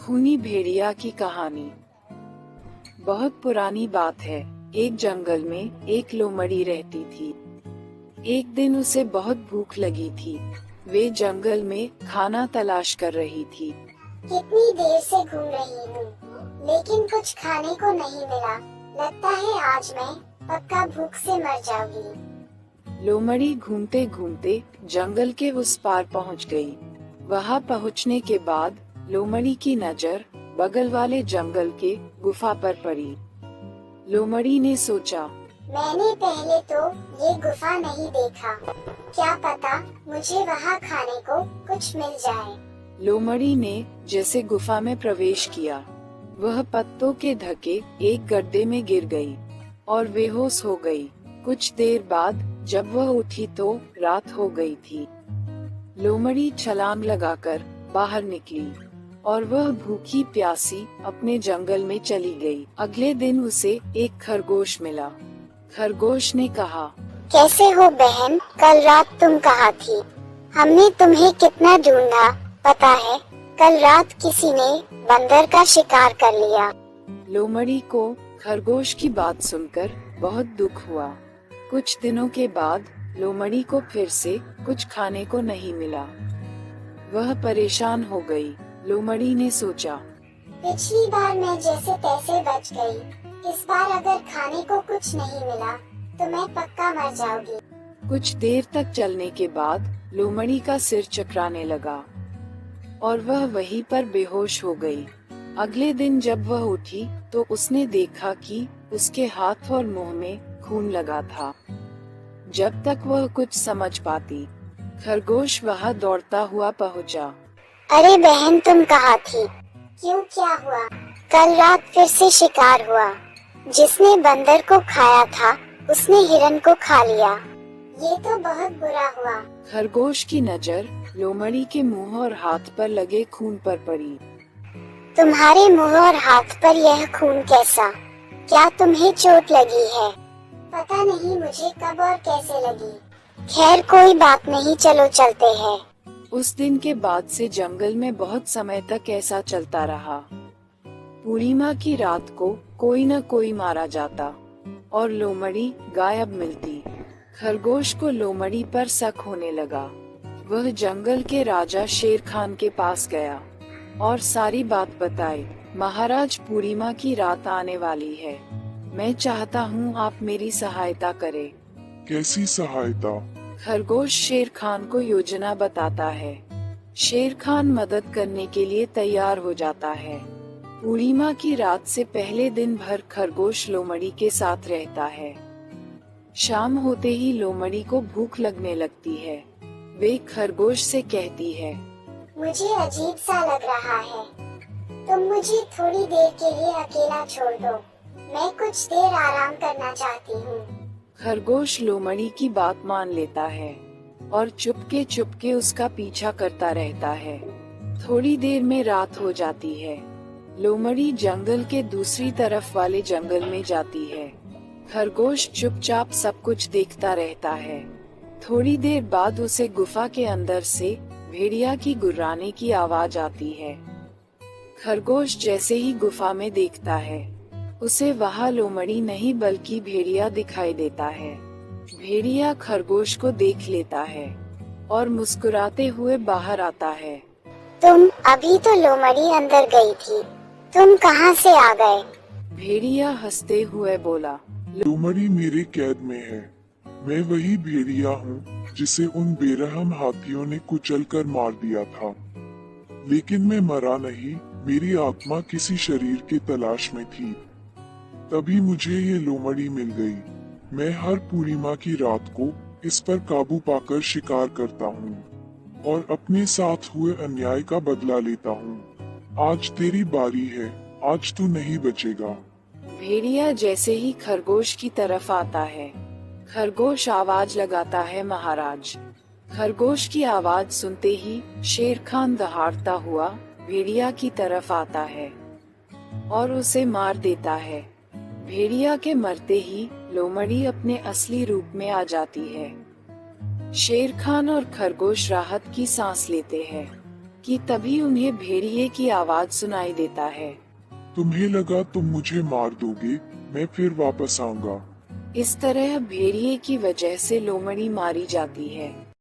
खूनी भेड़िया की कहानी। बहुत पुरानी बात है। एक जंगल में एक लोमड़ी रहती थी। एक दिन उसे बहुत भूख लगी थी। वे जंगल में खाना तलाश कर रही थी। कितनी देर से घूम रही हूँ, लेकिन कुछ खाने को नहीं मिला। लगता है आज मैं पक्का भूख से मर जाऊंगी। लोमड़ी घूमते घूमते जंगल के उस पार पहुँच गई। वहाँ पहुँचने के बाद लोमड़ी की नजर बगल वाले जंगल के गुफा पर पड़ी। लोमड़ी ने सोचा, मैंने पहले तो ये गुफा नहीं देखा, क्या पता मुझे वहाँ खाने को कुछ मिल जाए। लोमड़ी ने जैसे गुफा में प्रवेश किया, वह पत्तों के ढके एक गड्ढे में गिर गई और बेहोश हो गई। कुछ देर बाद जब वह उठी तो रात हो गई थी। लोमड़ी छलांग लगाकर बाहर निकली और वह भूखी प्यासी अपने जंगल में चली गई। अगले दिन उसे एक खरगोश मिला। खरगोश ने कहा, कैसे हो बहन, कल रात तुम कहाँ थी? हमने तुम्हें कितना ढूंढा, पता है कल रात किसी ने बंदर का शिकार कर लिया। लोमड़ी को खरगोश की बात सुनकर बहुत दुख हुआ। कुछ दिनों के बाद लोमड़ी को फिर से कुछ खाने को नहीं मिला। वह परेशान हो गई। लोमड़ी ने सोचा, पिछली बार मैं जैसे तैसे बच गई, इस बार अगर खाने को कुछ नहीं मिला तो मैं पक्का मर जाऊंगी। कुछ देर तक चलने के बाद लोमड़ी का सिर चकराने लगा और वह वहीं पर बेहोश हो गई। अगले दिन जब वह उठी तो उसने देखा कि उसके हाथ और मुंह में खून लगा था। जब तक वह कुछ समझ पाती, खरगोश वहाँ दौड़ता हुआ पहुँचा। अरे बहन, तुम कहाँ थी? क्यों, क्या हुआ? कल रात फिर से शिकार हुआ। जिसने बंदर को खाया था उसने हिरन को खा लिया। ये तो बहुत बुरा हुआ। खरगोश की नजर लोमड़ी के मुंह और हाथ पर लगे खून पर पड़ी। तुम्हारे मुंह और हाथ पर यह खून कैसा? क्या तुम्हें चोट लगी है? पता नहीं मुझे कब और कैसे लगी। खैर कोई बात नहीं, चलो चलते हैं। उस दिन के बाद से जंगल में बहुत समय तक ऐसा चलता रहा। पूर्णिमा की रात को कोई न कोई मारा जाता और लोमड़ी गायब मिलती। खरगोश को लोमड़ी पर शक होने लगा। वह जंगल के राजा शेर खान के पास गया और सारी बात बताई। महाराज, पूर्णिमा की रात आने वाली है। मैं चाहता हूँ आप मेरी सहायता करें। कैसी सहायता? खरगोश शेर खान को योजना बताता है। शेर खान मदद करने के लिए तैयार हो जाता है। पूर्णिमा की रात से पहले दिन भर खरगोश लोमड़ी के साथ रहता है। शाम होते ही लोमड़ी को भूख लगने लगती है। वे खरगोश से कहती है, मुझे अजीब सा लग रहा है, तुम मुझे थोड़ी देर के लिए अकेला छोड़ दो, मैं कुछ देर आराम करना चाहती हूँ। खरगोश लोमड़ी की बात मान लेता है और चुपके चुपके उसका पीछा करता रहता है। थोड़ी देर में रात हो जाती है। लोमड़ी जंगल के दूसरी तरफ वाले जंगल में जाती है। खरगोश चुपचाप सब कुछ देखता रहता है। थोड़ी देर बाद उसे गुफा के अंदर से भेड़िया की गुर्राने की आवाज आती है। खरगोश जैसे ही गुफा में देखता है, उसे वहाँ लोमड़ी नहीं बल्कि भेड़िया दिखाई देता है। भेड़िया खरगोश को देख लेता है और मुस्कुराते हुए बाहर आता है। तुम अभी तो लोमड़ी अंदर गई थी, तुम कहाँ से आ गए? भेड़िया हंसते हुए बोला, लोमड़ी मेरे कैद में है। मैं वही भेड़िया हूँ जिसे उन बेरहम हाथियों ने कुचल कर मार दिया था। लेकिन मैं मरा नहीं, मेरी आत्मा किसी शरीर की तलाश में थी। तभी मुझे ये लोमड़ी मिल गई। मैं हर पूर्णिमा की रात को इस पर काबू पाकर शिकार करता हूँ और अपने साथ हुए अन्याय का बदला लेता हूँ। आज तेरी बारी है, आज तू नहीं बचेगा। भेड़िया जैसे ही खरगोश की तरफ आता है, खरगोश आवाज लगाता है, महाराज। खरगोश की आवाज सुनते ही शेर खान दहाड़ता हुआ भेड़िया की तरफ आता है और उसे मार देता है। भेड़िया के मरते ही लोमड़ी अपने असली रूप में आ जाती है। शेर खान और खरगोश राहत की सांस लेते हैं। कि तभी उन्हें भेड़िए की आवाज सुनाई देता है। तुम्हें लगा तुम मुझे मार दोगे, मैं फिर वापस आऊंगा। इस तरह भेड़िए की वजह से लोमड़ी मारी जाती है।